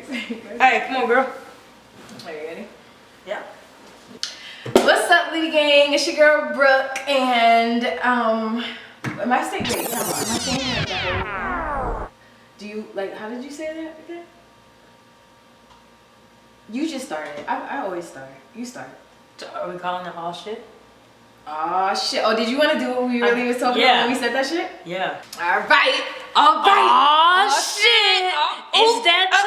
Hey, come on, girl. Are you ready? Yeah. What's up, Lady Gang? It's your girl Brooke, and am I saying great? Am I saying it right? Do you like? How did you say that again? You just started. I always start. You start. So are we calling it all shit? Oh shit! Oh, did you want to do what we really was talking about when we said that shit? Yeah. All right. Oh shit! It's that time.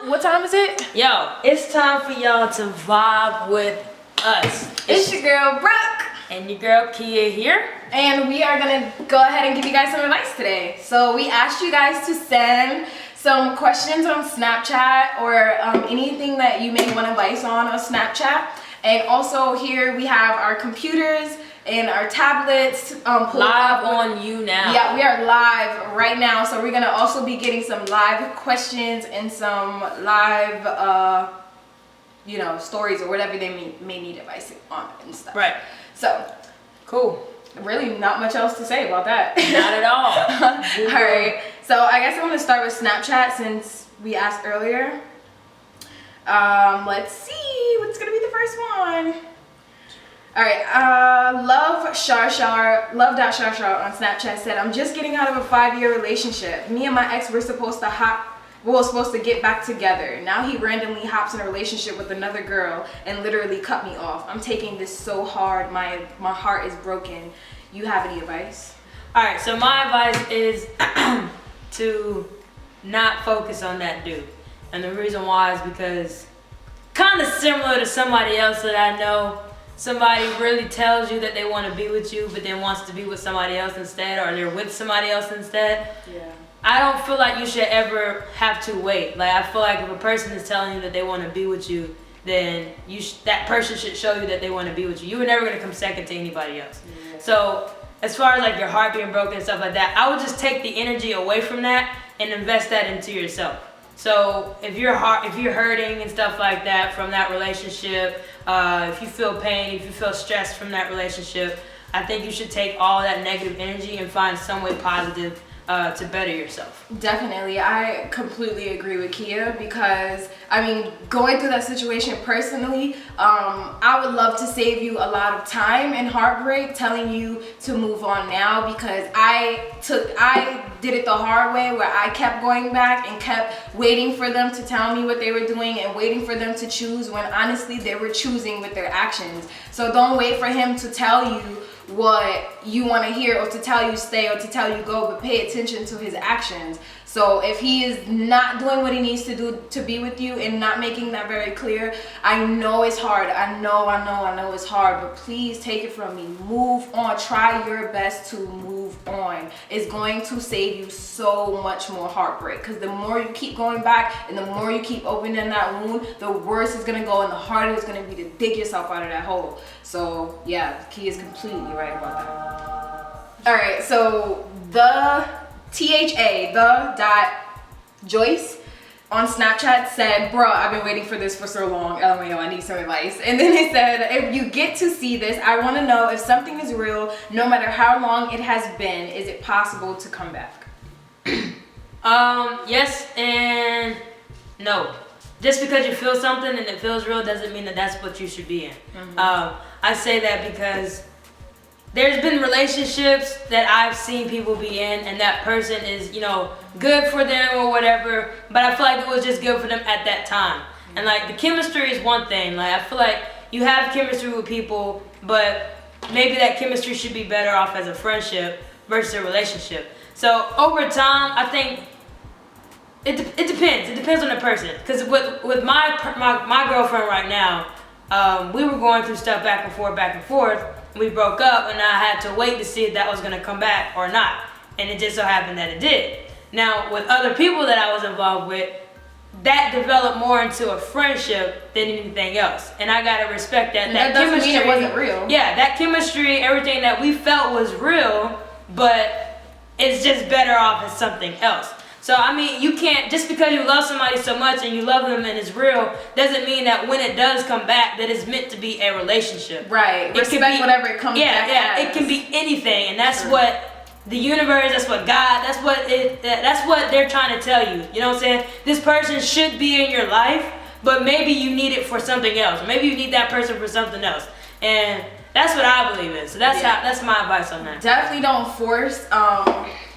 What time is it? Yo, it's time for y'all to vibe with us. It's your girl Brooke. And your girl Kia here. And we are gonna go ahead and give you guys some advice today. So we asked you guys to send some questions on Snapchat or anything that you may want advice on Snapchat. And also here we have our computers and our tablets live on you now. Yeah, we are live right now. So we're gonna also be getting some live questions and some live stories or whatever they may need advice on and stuff. Right. So cool. Really not much else to say about that. Not at all. All right. So I guess I'm gonna start with Snapchat since we asked earlier. Let's see what's gonna be the first one. All right, love.shar on Snapchat said, I'm just getting out of a 5-year relationship. Me and my ex were supposed to get back together. Now he randomly hops in a relationship with another girl and literally cut me off. I'm taking this so hard. My heart is broken. You have any advice? All right, so my advice is to not focus on that dude. And the reason why is because kind of similar to somebody else that I know. Somebody really tells you that they want to be with you, but then wants to be with somebody else instead, or they're with somebody else instead. Yeah. I don't feel like you should ever have to wait. Like, I feel like if a person is telling you that they want to be with you, then that person should show you that they want to be with you. You were never going to come second to anybody else. Yeah. So as far as like your heart being broken and stuff like that, I would just take the energy away from that and invest that into yourself. So if you're hurting and stuff like that from that relationship, if you feel pain, if you feel stressed from that relationship, I think you should take all that negative energy and find some way positive to better yourself. Definitely. I completely agree with Kia because, I mean, going through that situation personally, I would love to save you a lot of time and heartbreak telling you to move on now because I did it the hard way where I kept going back and kept waiting for them to tell me what they were doing and waiting for them to choose when honestly they were choosing with their actions. So don't wait for him to tell you what you want to hear or to tell you stay or to tell you go, but pay attention to his actions. So if he is not doing what he needs to do to be with you and not making that very clear, I know it's hard. I know it's hard, but please take it from me. Move on. Try your best to move on. It's going to save you so much more heartbreak because the more you keep going back and the more you keep opening that wound, the worse it's going to go and the harder it's going to be to dig yourself out of that hole. So yeah, Key is completely right about that. All right, so the Joyce on Snapchat said, bro, I've been waiting for this for so long. LMAO, I need some advice. And then it said, if you get to see this, I want to know if something is real, no matter how long it has been, is it possible to come back? Yes and no. Just because you feel something and it feels real doesn't mean that that's what you should be in. Mm-hmm. I say that because there's been relationships that I've seen people be in and that person is, good for them or whatever, but I feel like it was just good for them at that time. And like the chemistry is one thing. Like I feel like you have chemistry with people, but maybe that chemistry should be better off as a friendship versus a relationship. So over time, I think it depends. It depends on the person. Because with my girlfriend right now, we were going through stuff back and forth. We broke up and I had to wait to see if that was going to come back or not. And it just so happened that it did. Now, with other people that I was involved with, that developed more into a friendship than anything else. And I got to respect that. That doesn't mean it wasn't real. Yeah, that chemistry, everything that we felt was real, but it's just better off as something else. So, I mean, you can't, just because you love somebody so much and you love them and it's real, doesn't mean that when it does come back, that it's meant to be a relationship. Right. Respect whatever it comes back as. Yeah, it can be anything. And that's what the universe, that's what God, that's what they're trying to tell you. You know what I'm saying? This person should be in your life, but maybe you need it for something else. Maybe you need that person for something else. And that's what I believe in. So that's my advice on that. Definitely don't force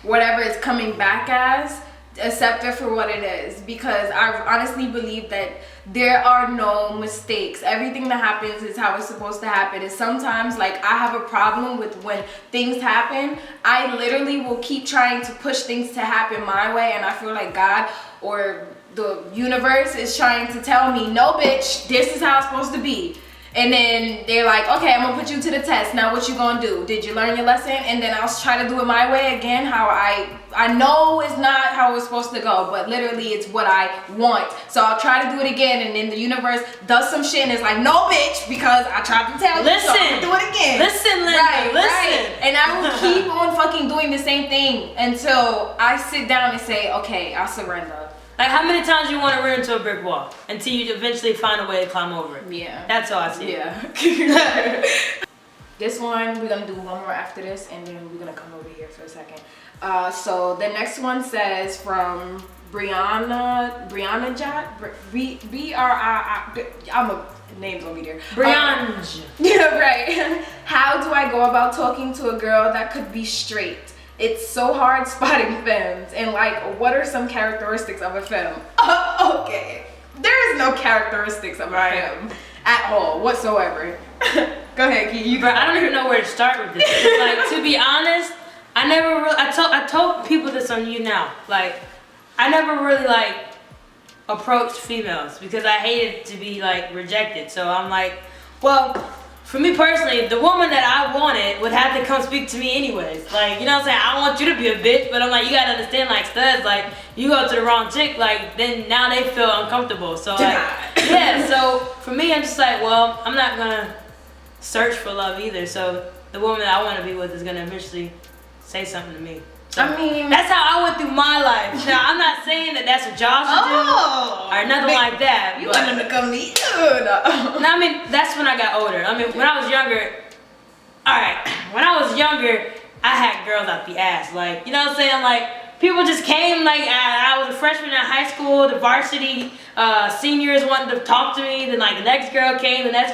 whatever it's coming back as. Accept it for what it is, because I honestly believe that there are no mistakes. Everything that happens is how it's supposed to happen. And sometimes, like, I have a problem with when things happen, I literally will keep trying to push things to happen my way, and I feel like God or the universe is trying to tell me, no bitch, this is how it's supposed to be. And then they're like, okay, I'm gonna put you to the test. Now what you gonna do? Did you learn your lesson? And then I'll try to do it my way again, how I know it's not how it's supposed to go, but literally it's what I want. So I'll try to do it again, and then the universe does some shit and it's like, no bitch, because I tried to tell you, so I'm gonna do it again. Listen, Linda, listen. Right. And I will keep on fucking doing the same thing until I sit down and say, okay, I'll surrender. Like, how many times you want to run into a brick wall until you eventually find a way to climb over it? Yeah. That's all I see. Yeah. This one, we're going to do one more after this, and then we're going to come over here for a second. So the next one says from Brianna Jot. Name's gonna be there. Brianna. Yeah, right. How do I go about talking to a girl that could be straight? It's so hard spotting femmes, and like, what are some characteristics of a femme? Okay, there is no characteristics of a femme at all whatsoever. Go ahead, Key. You. Bro, I don't even know where to start with this. Like, to be honest, I told people this on You Now. Like, I never really like approached females because I hated to be like rejected. So I'm like, well, for me personally, the woman that I wanted would have to come speak to me anyways. Like, you know what I'm saying? I don't want you to be a bitch, but I'm like, you gotta understand, like, studs, like, you go to the wrong chick, like, then now they feel uncomfortable. So, like, yeah, so for me, I'm just like, well, I'm not gonna search for love either. So the woman that I want to be with is gonna eventually say something to me. So I mean, that's how I went through my life. Now, I'm not saying that that's what y'all should do or nothing like that. You want them to come to you? No, I mean, that's when I got older. I mean, when I was younger, when I was younger, I had girls out the ass. Like, you know what I'm saying? Like, people just came, like, I was a freshman in high school, the varsity seniors wanted to talk to me, then, like, the next girl came, et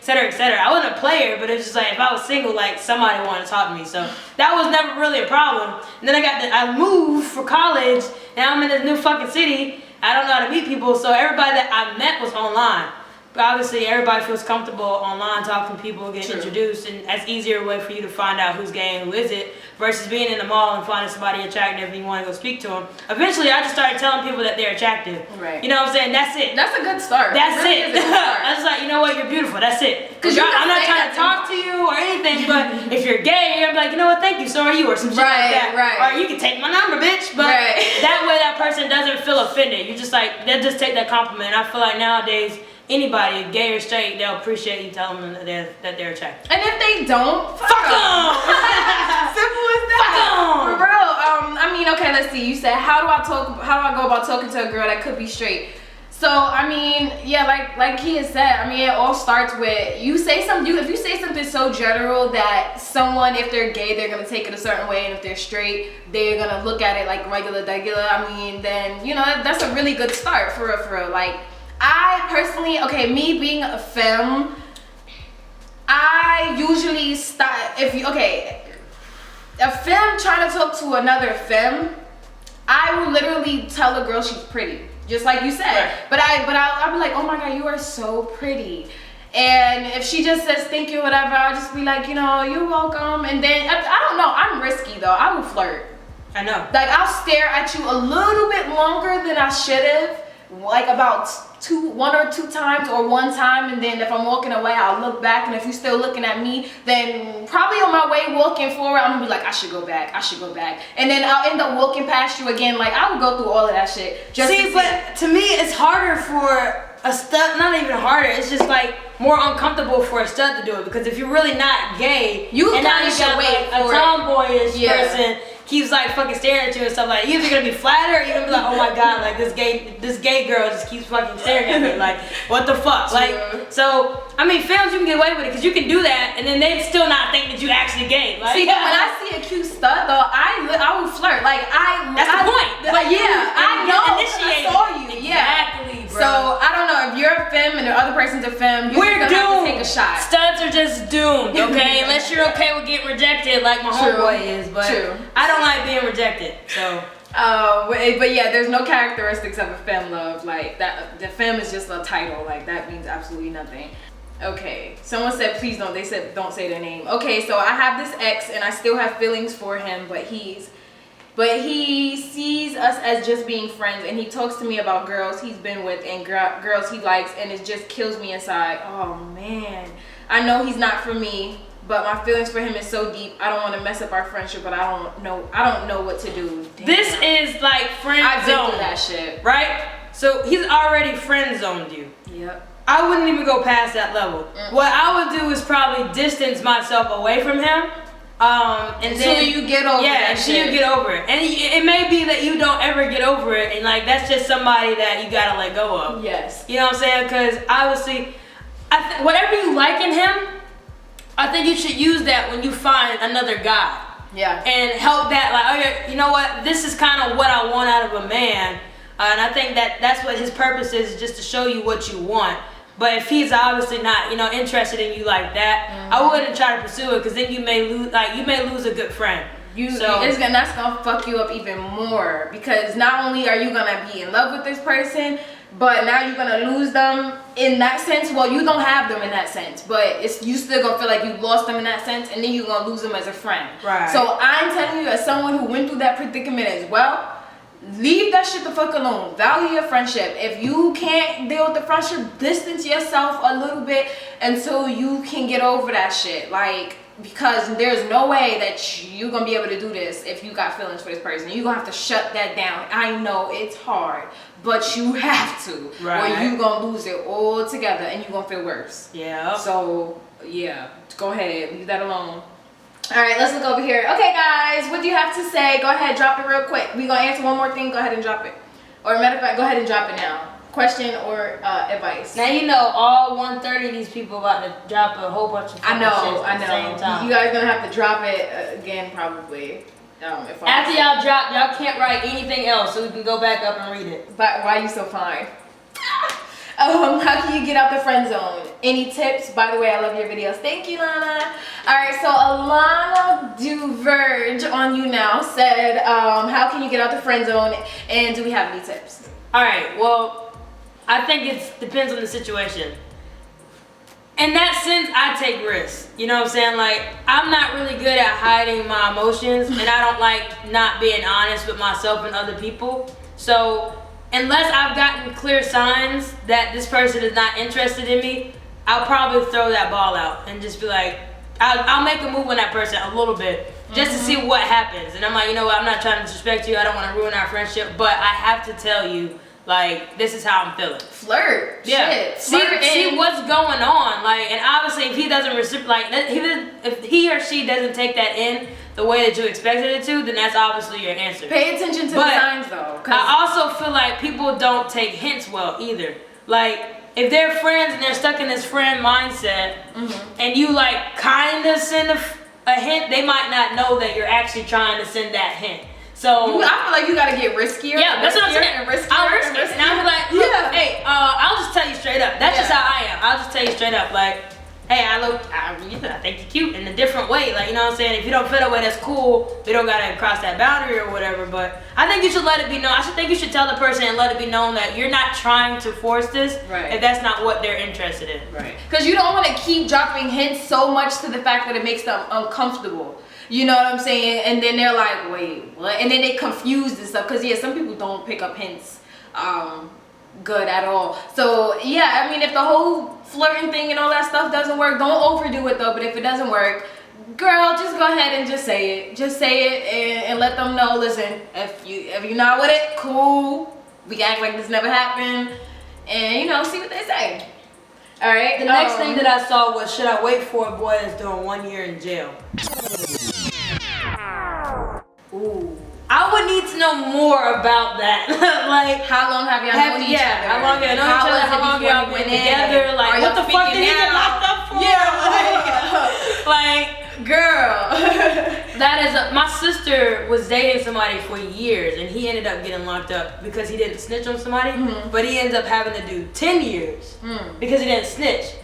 cetera, et cetera. I wasn't a player, but it was just like, if I was single, like, somebody wanted to talk to me. So that was never really a problem. And then I moved for college, and I'm in this new fucking city. I don't know how to meet people, so everybody that I met was online. But obviously, everybody feels comfortable online talking to people, getting introduced, and that's easier way for you to find out who's gay and who isn't, versus being in the mall and finding somebody attractive and you want to go speak to them. Eventually, I just started telling people that they're attractive. Right. You know what I'm saying? That's it. That's a good start. That's really it. I was like, you know what? You're beautiful. That's it. Because I'm not trying to talk to you or anything, but if you're gay, you're like, you know what? Thank you. So are you, or some shit like that. Right. Or you can take my number, bitch. But that way, that person doesn't feel offended. You just like, they'll just take that compliment. And I feel like nowadays, anybody, gay or straight, they'll appreciate you telling them that they're attracted. And if they don't, fuck them. Simple as that. Fuck them. For real. I mean, okay, let's see. You said, how do I go about talking to a girl that could be straight? So, I mean, yeah, like he has said, I mean, it all starts with, if you say something so general that someone, if they're gay, they're going to take it a certain way, and if they're straight, they're going to look at it like regular. I mean, then, you know, that's a really good start for real. Like, I personally, me being a femme, I usually start, a femme trying to talk to another femme, I will literally tell a girl she's pretty, just like you said. Right. But I'll be like, oh my God, you are so pretty. And if she just says thank you, whatever, I'll just be like, you know, you're welcome. And then, I don't know, I'm risky though, I will flirt. I know. Like, I'll stare at you a little bit longer than I should have, like about one or two times or one time, and then if I'm walking away, I'll look back, and if you're still looking at me, then probably on my way walking forward, I'm gonna be like, I should go back, and then I'll end up walking past you again. Like, I would go through all of that shit. But to me, it's harder for a stud, not even harder, it's just like more uncomfortable for a stud to do it, because if you're really not gay, you and now you got like a tomboyish person keeps like fucking staring at you and stuff like, you're either gonna be flattered or you're gonna be like, oh my god, like this gay girl just keeps fucking staring at me, like what the fuck, like. So I mean, femmes, you can get away with it because you can do that and then they still not think that you actually gay. Like, see, when I see a cute stud though, I will flirt. Like that's the point. Like yeah, I know. Initiate. I saw you. Yeah. Exactly, bro. So I don't know if you're a femme and the other person's a femme. We're gonna have to take a shot. Studs are just doomed, okay? Unless you're okay with getting rejected, like my homeboy is. But I don't like being rejected, so. But yeah, there's no characteristics of a femme love. Like that, the femme is just a title. Like that means absolutely nothing. Okay, someone said please don't. They said don't say their name. Okay, so I have this ex and I still have feelings for him, but he sees us as just being friends, and he talks to me about girls he's been with and girls he likes, and it just kills me inside. Oh man, I know he's not for me, but my feelings for him is so deep. I don't want to mess up our friendship, but I don't know what to do. Damn. This is like friend zone. I've been through that shit, right? So he's already friend zoned you. Yep. I wouldn't even go past that level. What I would do is probably distance myself away from him. And until then you get over it. Yeah, until you get over it. And it may be that you don't ever get over it, and like that's just somebody that you gotta let go of. Yes. You know what I'm saying? Because obviously, whatever you like in him, I think you should use that when you find another guy. Yeah. And help that, like, oh yeah, you know what? This is kind of what I want out of a man, and I think that's what his purpose is just to show you what you want. But if he's obviously not, interested in you like that, I wouldn't try to pursue it because then you may lose a good friend. That's gonna fuck you up even more because not only are you gonna be in love with this person, but now you're gonna lose them in that sense. Well, you don't have them in that sense, but you still gonna feel like you lost them in that sense, and then you're gonna lose them as a friend. Right. So I'm telling you, as someone who went through that predicament as well, leave that shit the fuck alone. Value your friendship. If you can't deal with the friendship, distance yourself a little bit until you can get over that shit. Like, because there's no way that you're gonna be able to do this if you got feelings for this person. You're gonna have to shut that down. I know it's hard, but you have to. Right. Or you're gonna lose it all together and you're gonna feel worse. Yeah. So yeah, go ahead, leave that alone. All right, let's look over here. Okay, guys, what do you have to say? Go ahead, drop it real quick. We're going to answer one more thing. Go ahead and drop it. Or matter of fact, go ahead and drop it now. Question or advice. Now all 130 of these people about to drop a whole bunch of shit at the same time. You guys going to have to drop it again probably. After y'all drop, y'all can't write anything else, so we can go back up and read it. But why are you so fine? How can you get out the friend zone? Any tips? By the way, I love your videos. Thank you, Lana. All right, so Alana Duverge on you now said, how can you get out the friend zone? And do we have any tips? All right, well, I think it depends on the situation. In that sense, I take risks. You know what I'm saying? Like, I'm not really good at hiding my emotions, and I don't like not being honest with myself and other people. So unless I've gotten clear signs that this person is not interested in me, I'll probably throw that ball out and just be like, I'll make a move on that person a little bit just to see what happens. And I'm like, you know what, I'm not trying to disrespect you, I don't want to ruin our friendship, but I have to tell you, like, this is how I'm feeling. Flirt. Yeah. Shit. See what's going on. Like, and obviously if he doesn't if he or she doesn't take that in the way that you expected it to, then that's obviously your answer. Pay attention to the signs though. I also feel like people don't take hints well either. Like, if they're friends and they're stuck in this friend mindset, and you like kind of send a hint, they might not know that you're actually trying to send that hint. So I feel like you gotta get riskier. Yeah, that's what I'm saying. I'll risk it. And I'll be like, look, hey, I'll just tell you straight up. That's just how I am. I'll just tell you straight up, like, hey, I think you're cute in a different way. Like, you know what I'm saying? If you don't feel that way, that's cool. We don't gotta cross that boundary or whatever. But I think you should let it be known. I think you should tell the person and let it be known that you're not trying to force this if that's not what they're interested in. Right. Because you don't want to keep dropping hints so much to the fact that it makes them uncomfortable. You know what I'm saying? And then they're like, wait, what? And then they confused and stuff. Because, yeah, some people don't pick up hints good at all. So, yeah, I mean, if the whole flirting thing and all that stuff doesn't work, don't overdo it, though. But if it doesn't work, girl, just go ahead and just say it. Just say it and let them know, listen, if you're not with it, cool. We can act like this never happened. And, see what they say. All right. The next thing that I saw was, should I wait for a boy that's doing 1 year in jail? Ooh. I would need to know more about that. Like, how long have y'all known each other? How long have y'all known each other? How long y'all been together? Like, what the fuck did he get locked up for? Yeah, like, girl. that is my sister was dating somebody for years, and he ended up getting locked up because he didn't snitch on somebody. But he ended up having to do 10 years because he didn't snitch.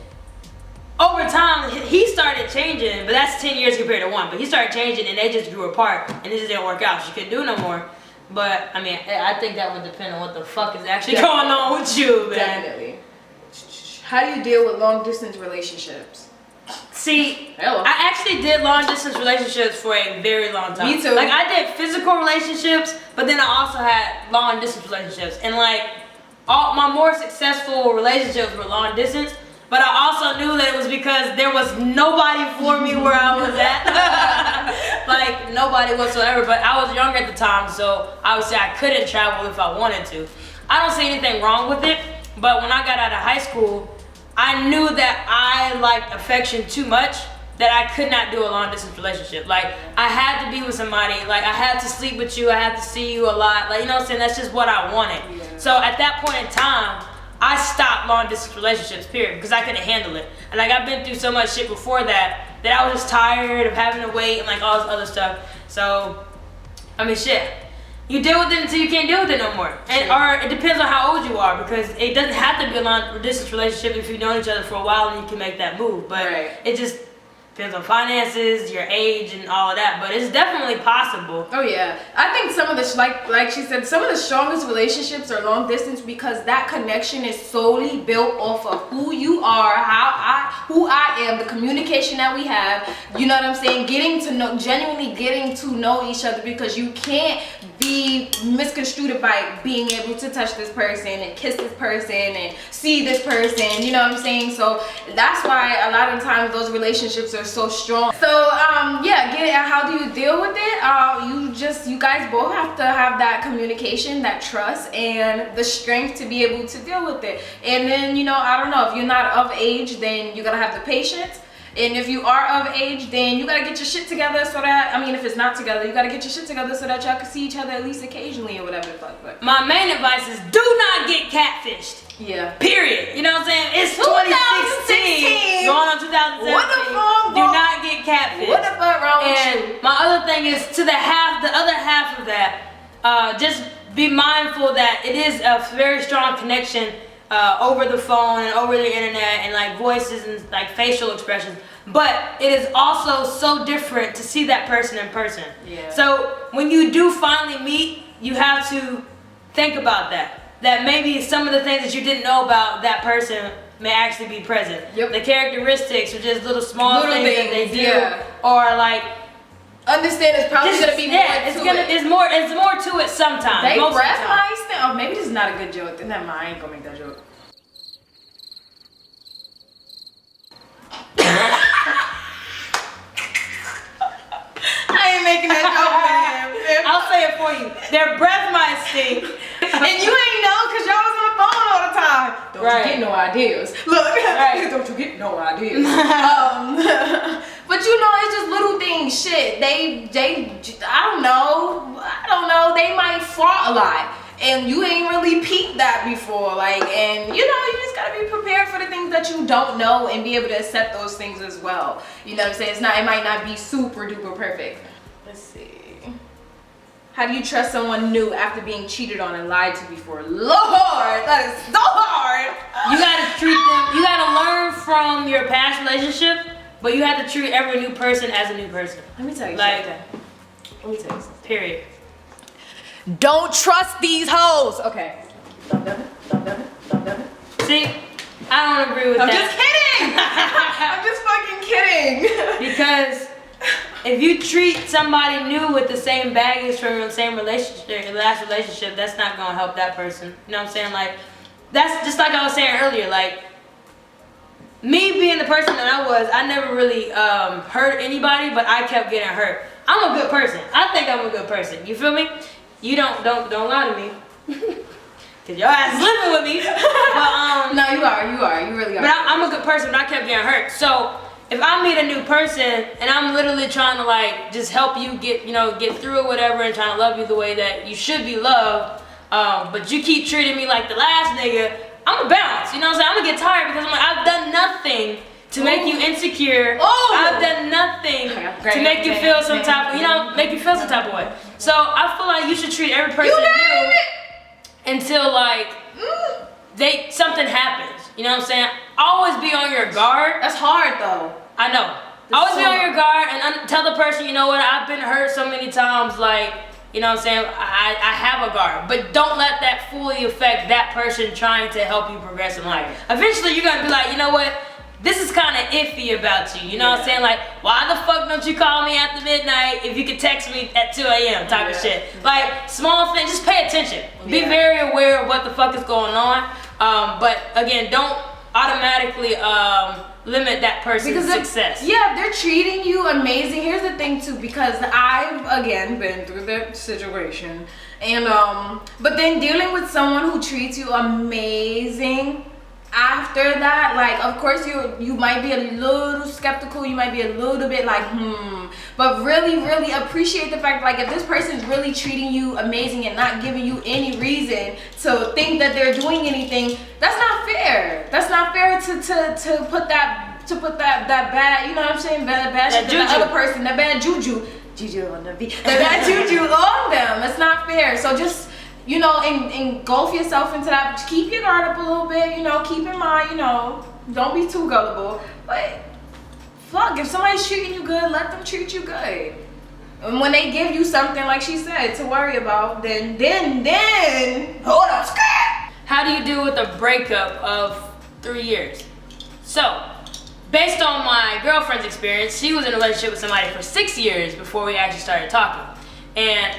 Over time, he started changing, but that's 10 years compared to 1. But he started changing, and they just grew apart, and it just didn't work out. She couldn't do no more. But I mean, I think that would depend on what the fuck is actually going on with you, man. Definitely. How do you deal with long distance relationships? See, I actually did long distance relationships for a very long time. Me too. Like, I did physical relationships, but then I also had long distance relationships, and like all my more successful relationships were long distance. But I also knew that it was because there was nobody for me where I was at. Like, nobody whatsoever. But I was young at the time, so obviously I couldn't travel if I wanted to. I don't see anything wrong with it. But when I got out of high school, I knew that I liked affection too much that I could not do a long distance relationship. Like, I had to be with somebody. Like, I had to sleep with you. I had to see you a lot. Like, you know what I'm saying? That's just what I wanted. Yeah. So at that point in time, I stopped long distance relationships, period, because I couldn't handle it. And like, I've been through so much shit before that I was just tired of having to wait and like all this other stuff. So, I mean, shit. You deal with it until you can't deal with it no more. And or it depends on how old you are, because it doesn't have to be a long distance relationship if you've known each other for a while and you can make that move. But it just depends on finances, your age, and all of that. But it's definitely possible. Oh yeah, I think some of the like she said, some of the strongest relationships are long distance because that connection is solely built off of who you are, who I am, the communication that we have. You know what I'm saying? Genuinely getting to know each other, because you can't be misconstrued by being able to touch this person and kiss this person and see this person. You know what I'm saying? So that's why a lot of times those relationships are so strong. So how do you deal with it? You guys both have to have that communication, that trust, and the strength to be able to deal with it. And then, you know, I don't know, if you're not of age, then you gotta have the patience. And if you are of age, then you gotta get your shit together so that, I mean, if it's not together, you gotta get your shit together so that y'all can see each other at least occasionally or whatever the fuck. But my main advice is do not get catfished. Yeah. Period. You know what I'm saying? It's 2016. Going on 2017. What the fuck? Do not get catfished. What the fuck wrong with you? My other thing is the other half of that, just be mindful that it is a very strong connection over the phone and over the internet and like voices and like facial expressions. But it is also so different to see that person in person. Yeah. So when you do finally meet, you have to think about that. That maybe some of the things that you didn't know about that person may actually be present. Yep. The characteristics or just little things that they do, or like understand it's probably gonna be more. It's more to it sometimes. They breath mice. Oh, maybe this is not a good joke. Then never mind. I ain't gonna make that joke. I ain't making that joke, man. I'll say it for you. Their breath might stink. And you ain't know because y'all was on the phone all the time. Don't you get no ideas. Look, don't you get no ideas. But you know, it's just little things. Shit, I don't know. They might fart a lot. And you ain't really peeped that before. And you know, you just gotta be prepared for the things that you don't know and be able to accept those things as well. You know what I'm saying? It might not be super duper perfect. Let's see. How do you trust someone new after being cheated on and lied to before? Lord, that is so hard. You gotta treat them. You gotta learn from your past relationship, but you have to treat every new person as a new person. Let me tell you something. Period. Don't trust these hoes. Okay. See, I don't agree with that. I'm just kidding. I'm just fucking kidding. Because if you treat somebody new with the same baggage from your same relationship, your last relationship, that's not gonna help that person. You know what I'm saying? Like, that's just like I was saying earlier. Like, me being the person that I was, I never really hurt anybody, but I kept getting hurt. I'm a good person. I think I'm a good person. You feel me? You don't lie to me. Cause your ass is living with me. But no, you are. You really are. But I'm a good person, but I kept getting hurt. So if I meet a new person and I'm literally trying to like just help you get through it, whatever, and trying to love you the way that you should be loved, but you keep treating me like the last nigga, I'm gonna bounce. You know what I'm saying? I'm gonna get tired because I'm like, I've done nothing to make you insecure. I've done nothing to make you feel some type of, make you feel some type of way. So I feel like you should treat every person new until like something happens. You know what I'm saying? Always be on your guard. That's hard though. I know. Always be on your guard and tell the person, you know what, I've been hurt so many times, like, you know what I'm saying, I have a guard. But don't let that fully affect that person trying to help you progress in life. Eventually you're gonna be like, you know what, this is kind of iffy about you. You know what I'm saying? Like, why the fuck don't you call me after midnight if you could text me at 2 a.m. type of shit. Like, small things, just pay attention. Be very aware of what the fuck is going on. But again, don't automatically limit that person's success. If they're treating you amazing, here's the thing too, because I've again been through that situation, and but then dealing with someone who treats you amazing after that, like, of course you might be a little skeptical, you might be a little bit like but really appreciate the fact, like, if this person's really treating you amazing and not giving you any reason to think that they're doing anything, that's not fair. That's not fair to put that bad, you know what I'm saying, bad shit to the other person, that bad juju on the beat, that bad juju on them. It's not fair. So just, you know, engulf yourself into that. Keep your guard up a little bit, you know, keep in mind, you know, don't be too gullible. But fuck, if somebody's treating you good, let them treat you good. And when they give you something, like she said, to worry about, then hold up, skirt. How do you deal with a breakup of 3 years? So, based on my girlfriend's experience, she was in a relationship with somebody for 6 years before we actually started talking. And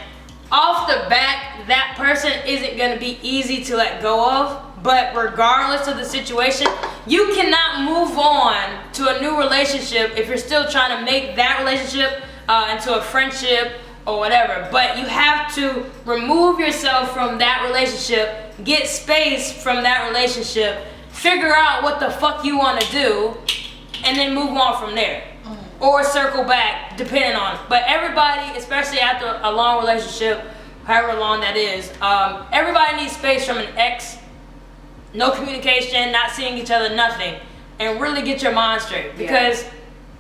off the bat, that person isn't gonna be easy to let go of, but regardless of the situation, you cannot move on to a new relationship if you're still trying to make that relationship into a friendship or whatever. But you have to remove yourself from that relationship, get space from that relationship, figure out what the fuck you wanna do, and then move on from there. Or circle back, depending on it. But everybody, especially after a long relationship, however long that is, everybody needs space from an ex, no communication, not seeing each other, nothing, and really get your mind straight. Because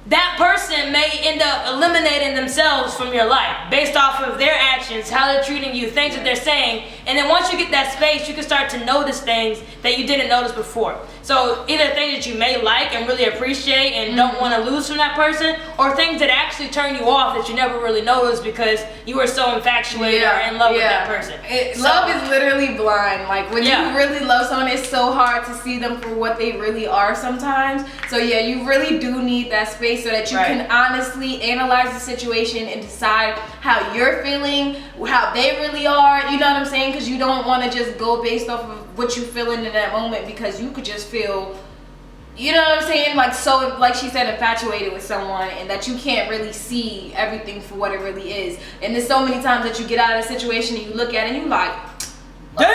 that person may end up eliminating themselves from your life based off of their actions, how they're treating you, things that they're saying. And then once you get that space, you can start to notice things that you didn't notice before. So either things that you may like and really appreciate and don't want to lose from that person, or things that actually turn you off that you never really noticed because you were so infatuated or in love with that person. Love is literally blind. Like, when you really love someone, it's so hard to see them for what they really are sometimes. So yeah, you really do need that space so that you can honestly analyze the situation and decide how you're feeling, how they really are, you know what I'm saying? Because you don't want to just go based off of what you're feeling in that moment, because you could just feel, you know what I'm saying, like, so, like she said, infatuated with someone, and that you can't really see everything for what it really is. And there's so many times that you get out of the situation and you look at it and you like, damn!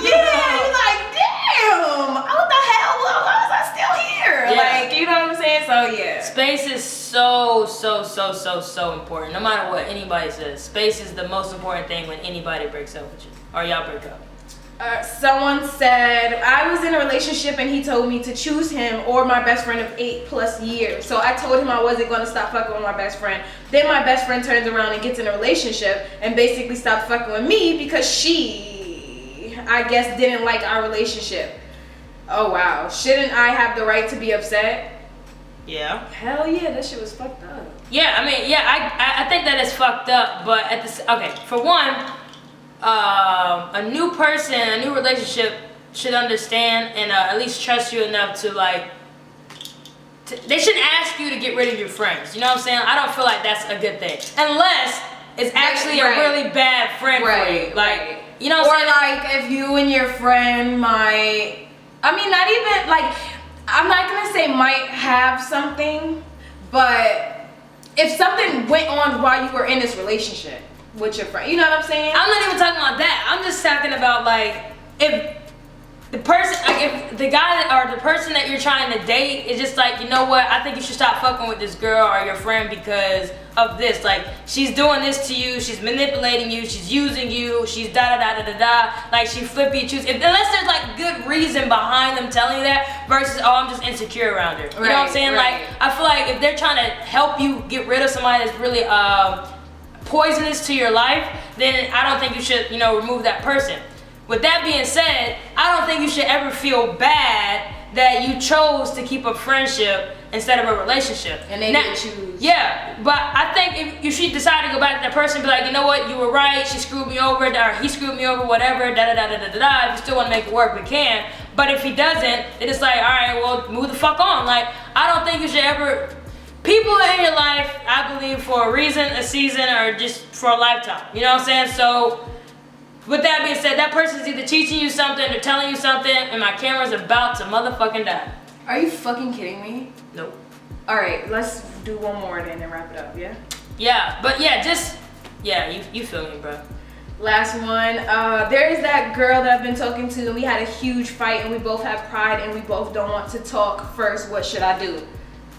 Yeah, you're like, damn! What the hell? Why was I still here? Like, you know what I'm saying? So yeah. Space is so important. No matter what anybody says, space is the most important thing when anybody breaks up with you, or y'all break up. Someone said, I was in a relationship and he told me to choose him or my best friend of 8+ years. So I told him I wasn't going to stop fucking with my best friend. Then my best friend turns around and gets in a relationship and basically stopped fucking with me because she, I guess, didn't like our relationship. Oh wow. Shouldn't I have the right to be upset? Yeah. Hell yeah, that shit was fucked up. Yeah, I mean, I think that is fucked up, but for one, a new person, a new relationship should understand and at least trust you enough to, like, they shouldn't ask you to get rid of your friends. You know what I'm saying? I don't feel like that's a good thing. Unless it's actually a really bad friend for you. Like, you know what I'm saying? Or like if you and your friend might, I mean, not even, like, I'm not going to say might have something, but if something went on while you were in this relationship with your friend, you know what I'm saying? I'm not even talking about that. I'm just talking about, like, if the person, like, if the guy or the person that you're trying to date is just like, you know what, I think you should stop fucking with this girl or your friend because of this. Like, she's doing this to you, she's manipulating you, she's using you, she's da da da da da da. Like, she flippy choose. Unless there's like good reason behind them telling you that versus, oh, I'm just insecure around her. You know what I'm saying? Like, I feel like if they're trying to help you get rid of somebody that's really poisonous to your life, then I don't think you should, you know, remove that person. With that being said, I don't think you should ever feel bad that you chose to keep a friendship instead of a relationship. And they didn't choose. Yeah, but I think if she decided to go back to that person and be like, you know what, you were right, she screwed me over, or he screwed me over, whatever, da da da da da da da. If you still want to make it work, we can. But if he doesn't, it's like, all right, well, move the fuck on. Like, I don't think you should ever. People in your life, I believe, for a reason, a season, or just for a lifetime. You know what I'm saying? So, with that being said, that person's either teaching you something or telling you something, and my camera's about to motherfucking die. Are you fucking kidding me? Nope. Alright, let's do one more then and wrap it up, yeah? Yeah, but yeah, you feel me, bro. Last one. There is that girl that I've been talking to, and we had a huge fight, and we both have pride, and we both don't want to talk first. What should I do?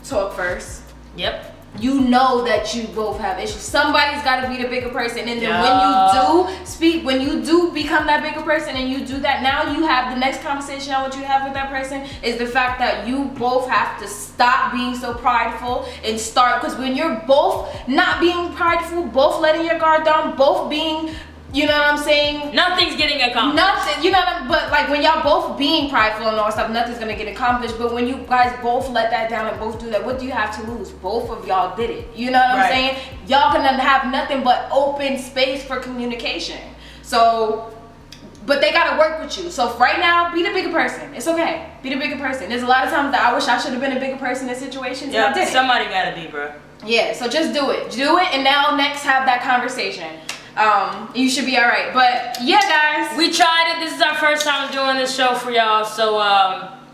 Talk first. Yep. You know that you both have issues. Somebody's got to be the bigger person, and then when you do speak, when you do become that bigger person, and you do that, now you have the next conversation I want you to have with that person is the fact that you both have to stop being so prideful and start, because when you're both not being prideful, both letting your guard down, both being, you know what I'm saying? Nothing's getting accomplished. Nothing, you know what I'm, but like when y'all both being prideful and all stuff, nothing's gonna get accomplished. But when you guys both let that down and both do that, what do you have to lose? Both of y'all did it. You know what I'm saying? Y'all gonna have nothing but open space for communication. So, but they gotta work with you. So right now, be the bigger person. It's okay. Be the bigger person. There's a lot of times that I wish I should have been a bigger person in situations. Yeah, and I didn't. somebody gotta be, bro. Yeah, so just do it. Do it, and now next have that conversation. You should be alright. But yeah, guys, we tried it. This is our first time doing this show for y'all, so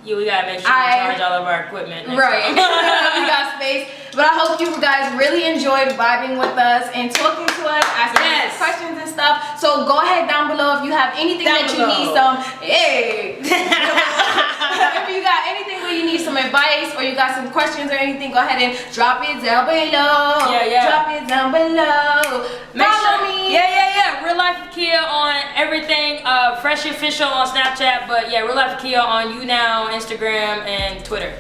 yeah, we gotta make sure we charge all of our equipment. Right. We got space. But I hope you guys really enjoyed vibing with us and talking to us, asking us questions and stuff. So go ahead down below if you have anything that you need some. Hey. If you got anything where you need some advice or you got some questions or anything, go ahead and drop it down below. Yeah. Drop it down below. Follow me. Yeah. Real Life with Kia on everything. Fresh Official on Snapchat, but yeah, Real Life with Kia on YouNow, Instagram, and Twitter.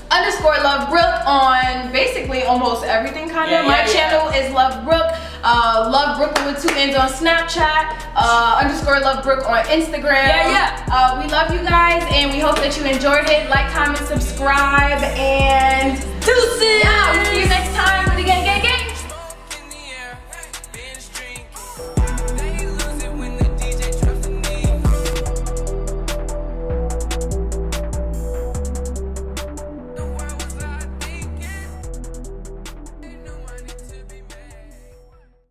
_Love Brooke on basically almost everything kind of. My channel is Love Brooke. Love Brooke with 2 N's on Snapchat. _Love Brooke on Instagram. We love you guys and we hope that you enjoyed it. Like, comment, subscribe, and deuces. Yeah, we'll see you next time with the gang.